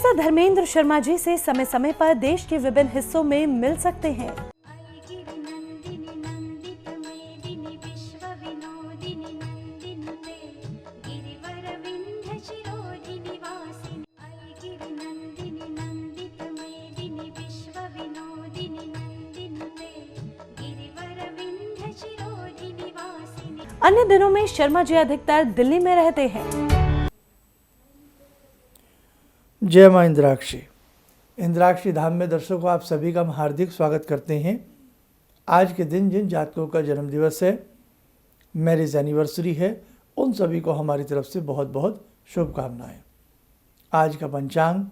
Professor Dharmendra Sharma ji से समय समय पर देश के विभिन्न हिस्सों में मिल सकते हैं। अन्य दिनों में शर्मा जी अधिकतर दिल्ली में रहते हैं। जय मां इंद्राक्षी। इंद्राक्षी धाम में दर्शकों आप सभी का हम हार्दिक स्वागत करते हैं। आज के दिन जिन जातकों का जन्म दिवस है, मैरिज एनिवर्सरी है, उन सभी को हमारी तरफ से बहुत बहुत शुभकामनाएं। आज का पंचांग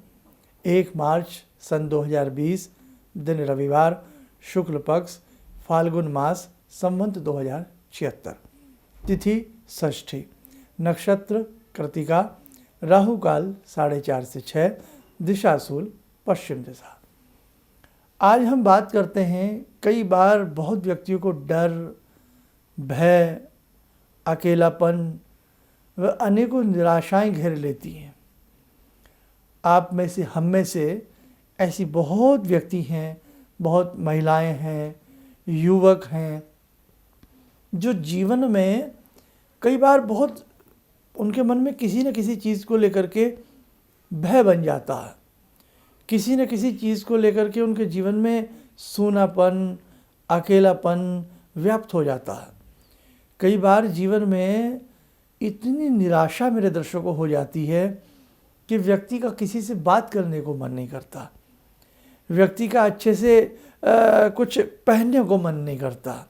1 मार्च सन 2020, दिन रविवार, शुक्ल पक्ष, फाल्गुन मास, संवत 2076, तिथि षष्ठी, नक्षत्र कृतिका, राहु काल 4:30 से 6, दिशा शूल पश्चिम दिशा। आज हम बात करते हैं, कई बार बहुत व्यक्तियों को डर, भय, अकेलापन व अनेकों निराशाएं घेर लेती हैं। आप में से, हम में से ऐसी बहुत व्यक्ति हैं, बहुत महिलाएं हैं, युवक हैं, जो जीवन में कई बार बहुत उनके मन में किसी न किसी चीज़ को लेकर के भय बन जाता है। किसी न किसी चीज़ को लेकर के उनके जीवन में सूनापन, अकेलापन व्याप्त हो जाता है। कई बार जीवन में इतनी निराशा मेरे दर्शकों को हो जाती है कि व्यक्ति का किसी से बात करने को मन नहीं करता, व्यक्ति का अच्छे से कुछ पहनने को मन नहीं करता,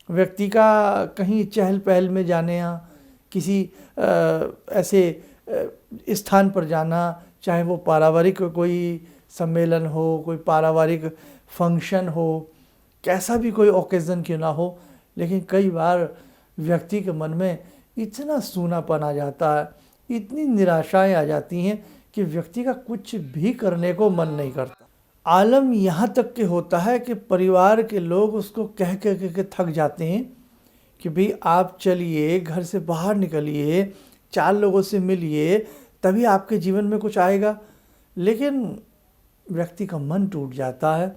व्यक्ति का कहीं चहल पहल में जाने या किसी ऐसे स्थान पर जाना, चाहे वो पारिवारिक कोई सम्मेलन हो, कोई पारिवारिक फंक्शन हो, कैसा भी कोई ओकेज़न क्यों ना हो, लेकिन कई बार व्यक्ति के मन में इतना सूनापन आ जाता है, इतनी निराशाएं आ जाती हैं कि व्यक्ति का कुछ भी करने को मन नहीं करता। आलम यहाँ तक के होता है कि परिवार के लोग उसको कह के थक जाते हैं कि भाई आप चलिए, घर से बाहर निकलिए, 4 लोगों से मिलिए, तभी आपके जीवन में कुछ आएगा। लेकिन व्यक्ति का मन टूट जाता है,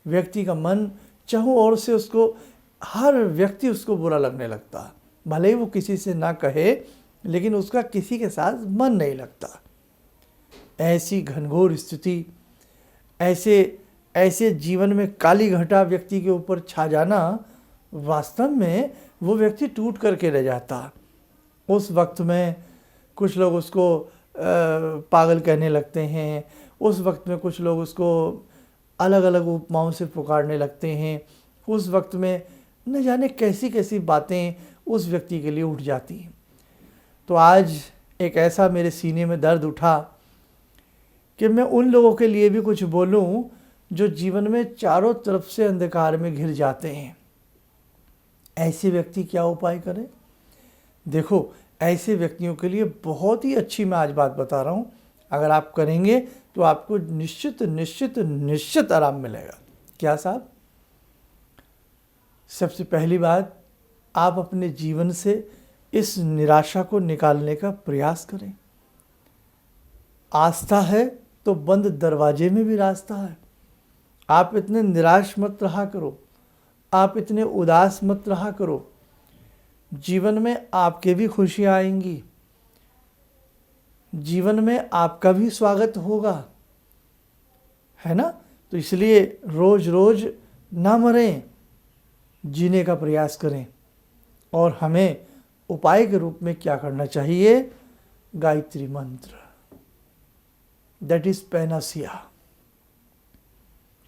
व्यक्ति का मन चारों ओर से उसको, हर व्यक्ति उसको बुरा लगने लगता है। भले ही वो किसी से ना कहे, लेकिन उसका किसी के साथ मन नहीं लगता। ऐसी घनघोर स्थिति, ऐसे जीवन में काली घटा व्यक्ति के ऊपर छा जाना, वास्तव में वो व्यक्ति टूट करके रह जाता। उस वक्त में कुछ लोग उसको पागल कहने लगते हैं, उस वक्त में कुछ लोग उसको अलग अलग उपमाओं से पुकारने लगते हैं, उस वक्त में न जाने कैसी कैसी बातें उस व्यक्ति के लिए उठ जाती हैं। तो आज एक ऐसा मेरे सीने में दर्द उठा कि मैं उन लोगों के लिए भी कुछ बोलूं जो जीवन में चारों तरफ से अंधकार में घिर जाते हैं। ऐसे व्यक्ति क्या उपाय करें? देखो, ऐसे व्यक्तियों के लिए बहुत ही अच्छी मैं आज बात बता रहा हूँ। अगर आप करेंगे तो आपको निश्चित निश्चित निश्चित आराम मिलेगा। क्या साहब? सबसे पहली बात, आप अपने जीवन से इस निराशा को निकालने का प्रयास करें। आस्था है तो बंद दरवाजे में भी रास्ता है। आप इतने निराश मत रहा करो, आप इतने उदास मत रहा करो। जीवन में आपके भी खुशियाँ आएंगी, जीवन में आपका भी स्वागत होगा, है ना? तो इसलिए रोज रोज ना मरें, जीने का प्रयास करें। और हमें उपाय के रूप में क्या करना चाहिए? गायत्री मंत्र, दैट इज पैनासिया।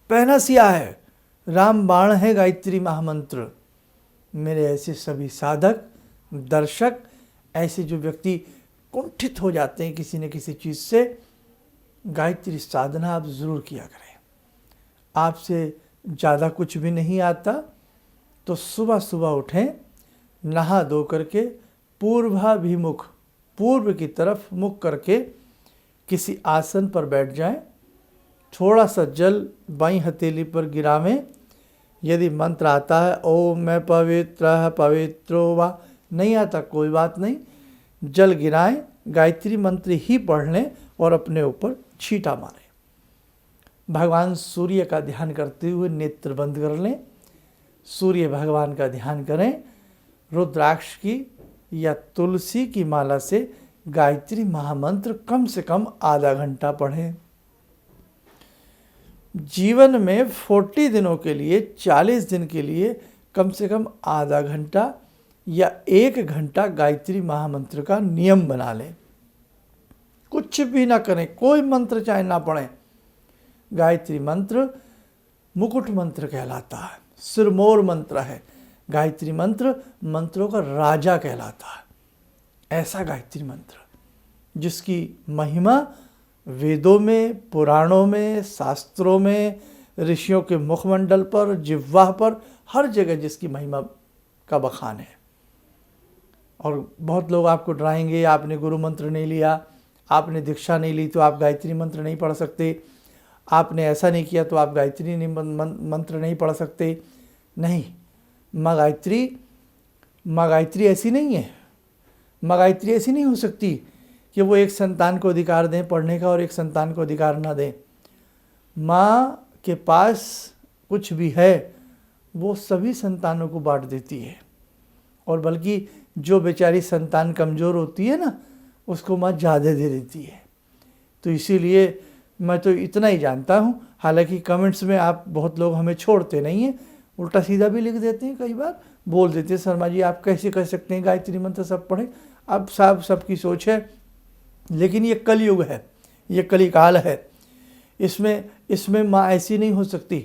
पैनासिया है, रामबाण है गायत्री महामंत्र। मेरे ऐसे सभी साधक, दर्शक, ऐसे जो व्यक्ति कुंठित हो जाते हैं किसी न किसी चीज़ से, गायत्री साधना आप ज़रूर किया करें। आपसे ज़्यादा कुछ भी नहीं आता तो सुबह सुबह उठें, नहा धो करके पूर्वाभिमुख, पूर्व की तरफ मुख करके किसी आसन पर बैठ जाएं, थोड़ा सा जल बाईं हथेली पर गिरावें। यदि मंत्र आता है ओम मैं पवित्र पवित्रो वा, नहीं आता कोई बात नहीं, जल गिराएं, गायत्री मंत्र ही पढ़ लें और अपने ऊपर छींटा मारें। भगवान सूर्य का ध्यान करते हुए नेत्र बंद कर लें, सूर्य भगवान का ध्यान करें, रुद्राक्ष की या तुलसी की माला से गायत्री महामंत्र कम से कम आधा घंटा पढ़ें। जीवन में 40 दिनों के लिए, 40 दिन के लिए कम से कम आधा घंटा या 1 घंटा गायत्री महामंत्र का नियम बना लें। कुछ भी ना करें, कोई मंत्र चाहे ना पढ़ें। गायत्री मंत्र मुकुट मंत्र कहलाता है, सिरमौर मंत्र है। गायत्री मंत्र मंत्रों का राजा कहलाता है। ऐसा गायत्री मंत्र जिसकी महिमा वेदों में, पुराणों में, शास्त्रों में, ऋषियों के मुखमंडल पर, जिह्वा पर, हर जगह जिसकी महिमा का बखान है। और बहुत लोग आपको डराएंगे, आपने गुरु मंत्र नहीं लिया, आपने दीक्षा नहीं ली तो आप गायत्री मंत्र नहीं पढ़ सकते, आपने ऐसा नहीं किया तो आप गायत्री मंत्र नहीं पढ़ सकते। नहीं, माँ गायत्री ऐसी नहीं है। माँ गायत्री ऐसी नहीं हो सकती कि वो एक संतान को अधिकार दें पढ़ने का और एक संतान को अधिकार ना दें। माँ के पास कुछ भी है वो सभी संतानों को बांट देती है, और बल्कि जो बेचारी संतान कमज़ोर होती है ना, उसको माँ ज़्यादा दे देती है। तो इसीलिए मैं तो इतना ही जानता हूँ। हालांकि कमेंट्स में आप बहुत लोग हमें छोड़ते नहीं हैं, उल्टा सीधा भी लिख देते हैं, कई बार बोल देते हैं शर्मा जी आप कैसे कह सकते हैं गायत्री मंत्र सब पढ़ें। अब साहब सबकी सोच है, लेकिन ये कलयुग है, ये कलिकाल है। इसमें माँ ऐसी नहीं हो सकती।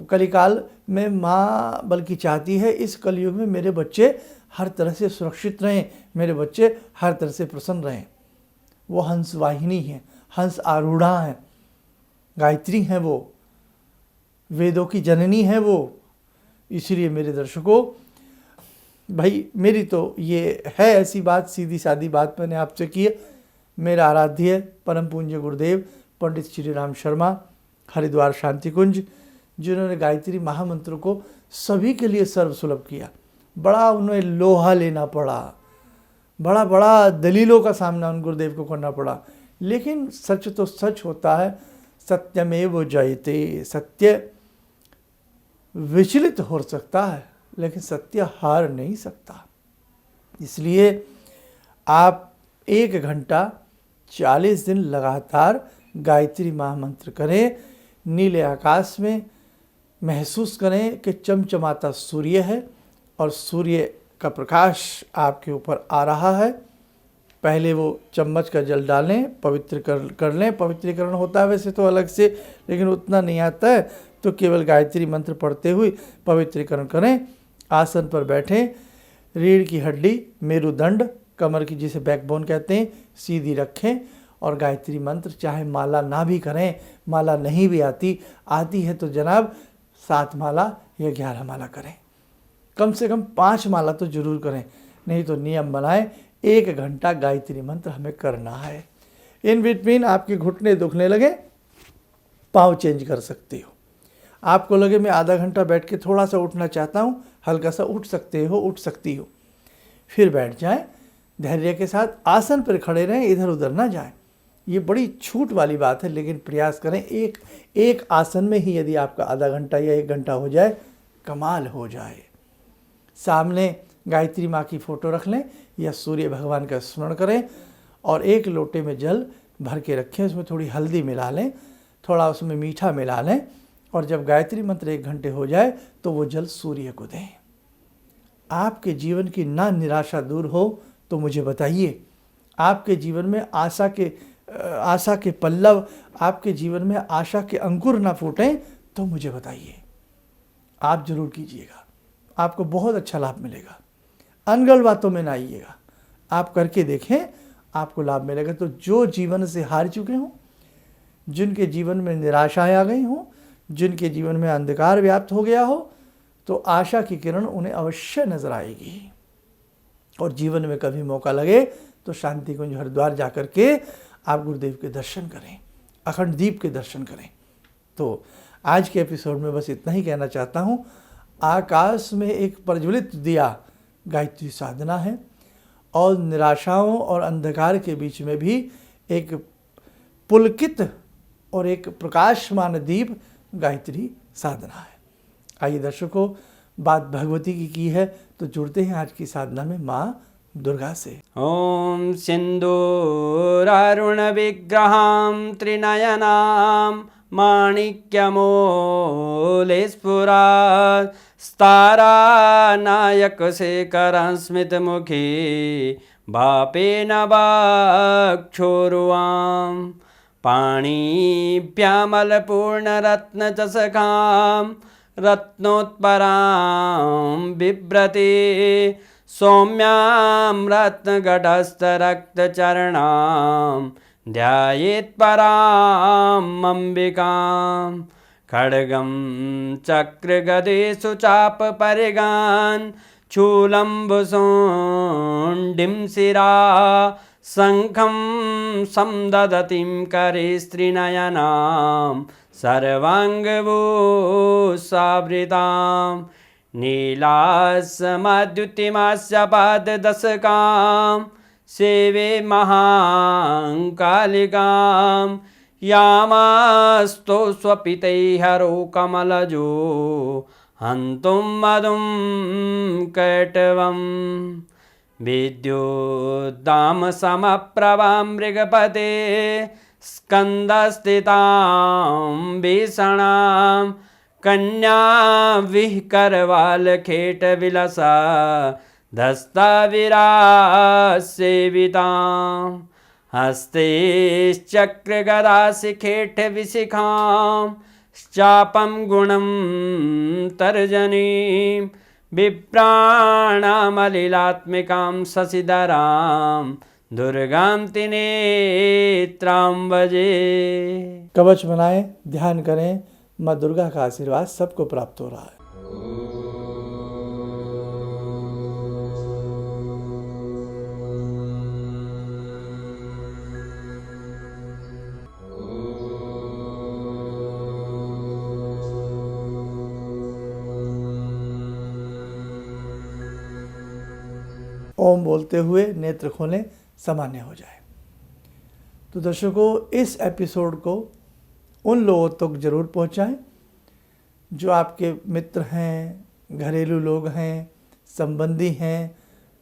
कलिकाल में माँ बल्कि चाहती है इस कलयुग में मेरे बच्चे हर तरह से सुरक्षित रहें, मेरे बच्चे हर तरह से प्रसन्न रहें। वो हंस वाहिनी है, हंस आरूढ़ा है, गायत्री है, वो वेदों की जननी है वो। इसलिए मेरे दर्शकों, भाई मेरी तो ये है ऐसी बात, सीधी सादी बात मैंने आपसे की है। मेरा आराध्य परम पूज्य गुरुदेव पंडित श्री राम शर्मा, हरिद्वार शांति कुंज, जिन्होंने गायत्री महामंत्र को सभी के लिए सर्वसुलभ किया। बड़ा उन्हें लोहा लेना पड़ा, बड़ा दलीलों का सामना उन गुरुदेव को करना पड़ा, लेकिन सच तो सच होता है। सत्यमेव जयते। सत्य विचलित हो सकता है लेकिन सत्य हार नहीं सकता। इसलिए आप 1 घंटा 40 दिन लगातार गायत्री महामंत्र करें। नीले आकाश में महसूस करें कि चमचमाता सूर्य है और सूर्य का प्रकाश आपके ऊपर आ रहा है। पहले वो चम्मच का जल डालें, पवित्र कर लें। पवित्रीकरण होता है वैसे तो अलग से, लेकिन उतना नहीं आता है, तो केवल गायत्री मंत्र पढ़ते हुए पवित्रीकरण करें। आसन पर बैठें, रीढ़ की हड्डी, मेरुदंड, कमर की जिसे बैकबोन कहते हैं, सीधी रखें और गायत्री मंत्र चाहे माला ना भी करें, माला नहीं भी आती है तो जनाब 7 माला या 11 माला करें। कम से कम 5 माला तो जरूर करें, नहीं तो नियम बनाएं 1 घंटा गायत्री मंत्र हमें करना है। इन बिटवीन आपके घुटने दुखने लगे, पाँव चेंज कर सकते हो। आपको लगे मैं आधा घंटा बैठ के थोड़ा सा उठना चाहता हूँ, हल्का सा उठ सकते हो, उठ सकती हो। फिर बैठ जाएं, धैर्य के साथ आसन पर खड़े रहें, इधर उधर ना जाएं। ये बड़ी छूट वाली बात है, लेकिन प्रयास करें एक आसन में ही यदि आपका आधा घंटा या 1 घंटा हो जाए, कमाल हो जाए। सामने गायत्री माँ की फ़ोटो रख लें या सूर्य भगवान का स्मरण करें और 1 लोटे में जल भर के रखें, उसमें थोड़ी हल्दी मिला लें, थोड़ा उसमें मीठा मिला लें, और जब गायत्री मंत्र 1 घंटे हो जाए तो वो जल सूर्य को दें। आपके जीवन की ना निराशा दूर हो तो मुझे बताइए। आपके जीवन में आशा के पल्लव, आपके जीवन में आशा के अंकुर ना फूटें तो मुझे बताइए। आप जरूर कीजिएगा, आपको बहुत अच्छा लाभ मिलेगा। अनगढ़ बातों में ना आइएगा, आप करके देखें, आपको लाभ मिलेगा। तो जो जीवन से हार चुके हों, जिनके जीवन में निराशाएं आ गई हों, जिनके जीवन में अंधकार व्याप्त हो गया हो, तो आशा की किरण उन्हें अवश्य नजर आएगी। और जीवन में कभी मौका लगे तो शांति कुंज हरिद्वार जाकर के आप गुरुदेव के दर्शन करें, अखंड दीप के दर्शन करें। तो आज के एपिसोड में बस इतना ही कहना चाहता हूँ। आकाश में एक प्रज्वलित दिया गायत्री साधना है, और निराशाओं और अंधकार के बीच में भी एक पुलकित और एक प्रकाशमान दीप गायत्री साधना है। आइए दर्शकों, बात भगवती की है तो जुड़ते हैं आज की साधना में माँ दुर्गा से। ॐ सिन्दूरारुण विग्रहां त्रिनयनां माणिक्यमूले स्फुरात् स्तारानायकशेखरं स्मितमुखी भापेन वक्षोरुवां पाणिभ्यामलपूर्णरत्नचषकां रत्नोत्परां बिभ्रति सौम्यां रत्नघटस्थरक्तचरणां ध्यायेत्परां अम्बिकां खड्गं चक्रगदेषु चापपरिगान् शूलम्बुशुण्डिं शिरा शङ्खं संदधतीं करे स्त्रीनयनां सर्वाङ्गभूषावृतां नीलासमद्युतिमास्य पाददशकां सेवे महाकालिकां यामास्तो स्वपितैहरो कमलजो हन्तुं मधुं कैटवं विद्युद्दाम समप्रभां मृगपते स्कन्दस्थितां भीषणां कन्या विहकरवालखेटविलसा धस्ताविरासेवितां हस्तैश्चक्रगदाशिखेटविशिखां चापं गुणं तर्जनीं विप्राणामलिलात्मिकां शशिधरां दुर्गां त्रिनेत्रां भजे। कवच बनाएं, ध्यान करें, माँ दुर्गा का आशीर्वाद सबको प्राप्त हो रहा है। ओम बोलते हुए नेत्र खोलें, सामान्य हो जाए। तो दर्शकों, इस एपिसोड को उन लोगों तक जरूर पहुंचाएं जो आपके मित्र हैं, घरेलू लोग हैं, संबंधी हैं,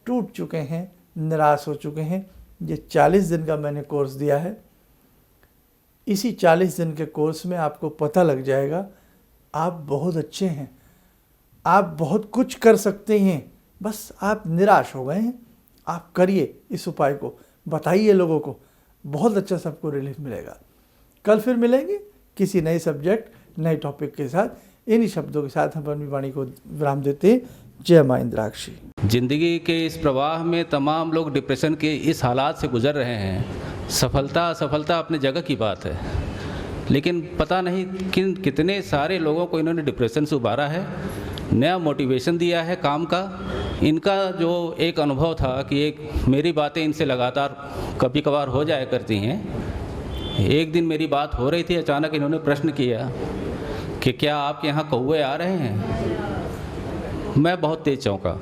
टूट चुके हैं, निराश हो चुके हैं। ये 40 दिन का मैंने कोर्स दिया है। इसी 40 दिन के कोर्स में आपको पता लग जाएगा आप बहुत अच्छे हैं, आप बहुत कुछ कर सकते हैं, बस आप निराश हो गए हैं। आप करिए इस उपाय को, बताइए लोगों को, बहुत अच्छा सबको रिलीफ मिलेगा। कल फिर मिलेंगे किसी नए सब्जेक्ट, नए टॉपिक के साथ। इन्हीं शब्दों के साथ हम अपनी वाणी को विराम देते हैं। जय मां इंद्राक्षी। जिंदगी के इस प्रवाह में तमाम लोग डिप्रेशन के इस हालात से गुजर रहे हैं। सफलता असफलता अपने जगह की बात है, लेकिन पता नहीं कितने सारे लोगों को इन्होंने डिप्रेशन से उबारा है, नया मोटिवेशन दिया है काम का। इनका जो एक अनुभव था कि एक मेरी बातें इनसे लगातार कभी कभार हो जाया करती हैं। एक दिन मेरी बात हो रही थी, अचानक इन्होंने प्रश्न किया कि क्या आपके यहाँ कौवे आ रहे हैं। मैं बहुत तेज चौंका।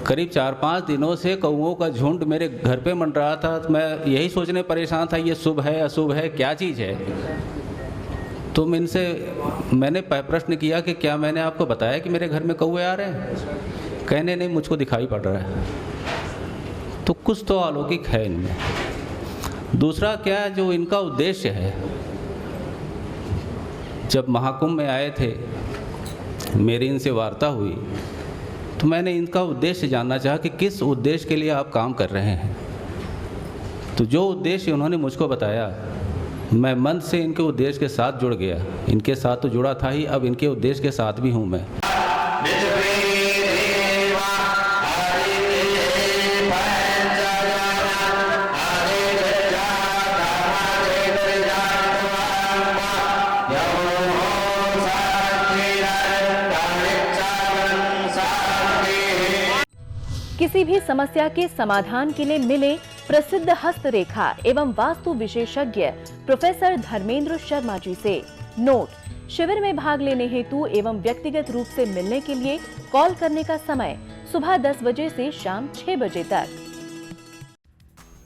करीब 4-5 दिनों से कौवों का झुंड मेरे घर पे मंडरा था। तो मैं यही सोचने परेशान था, ये शुभ है अशुभ है, क्या चीज़ है। तो मैंने प्रश्न किया कि क्या मैंने आपको बताया कि मेरे घर में कौवे आ रहे हैं। कहने नहीं, मुझको दिखाई पड़ रहा है। तो कुछ तो अलौकिक है इनमें। दूसरा क्या, जो इनका उद्देश्य है, जब महाकुंभ में आए थे, मेरी इनसे वार्ता हुई तो मैंने इनका उद्देश्य जानना चाहा कि किस उद्देश्य के लिए आप काम कर रहे हैं। तो जो उद्देश्य उन्होंने मुझको बताया, मैं मन से इनके उद्देश्य के साथ जुड़ गया। इनके साथ तो जुड़ा था ही, अब इनके उद्देश्य के साथ भी हूँ मैं। किसी भी समस्या के समाधान के लिए मिले प्रसिद्ध हस्तरेखा एवं वास्तु विशेषज्ञ प्रोफेसर धर्मेंद्र शर्मा जी से। नोट: शिविर में भाग लेने हेतु एवं व्यक्तिगत रूप से मिलने के लिए कॉल करने का समय सुबह 10 बजे से शाम 6 बजे तक।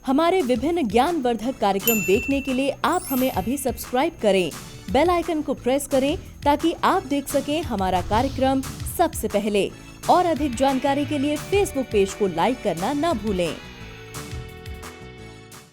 हमारे विभिन्न ज्ञानवर्धक कार्यक्रम देखने के लिए आप हमें अभी सब्सक्राइब करें, बेल आइकन को प्रेस करें ताकि आप देख सकें हमारा कार्यक्रम सबसे पहले। और अधिक जानकारी के लिए फेसबुक पेज को लाइक करना न भूलें।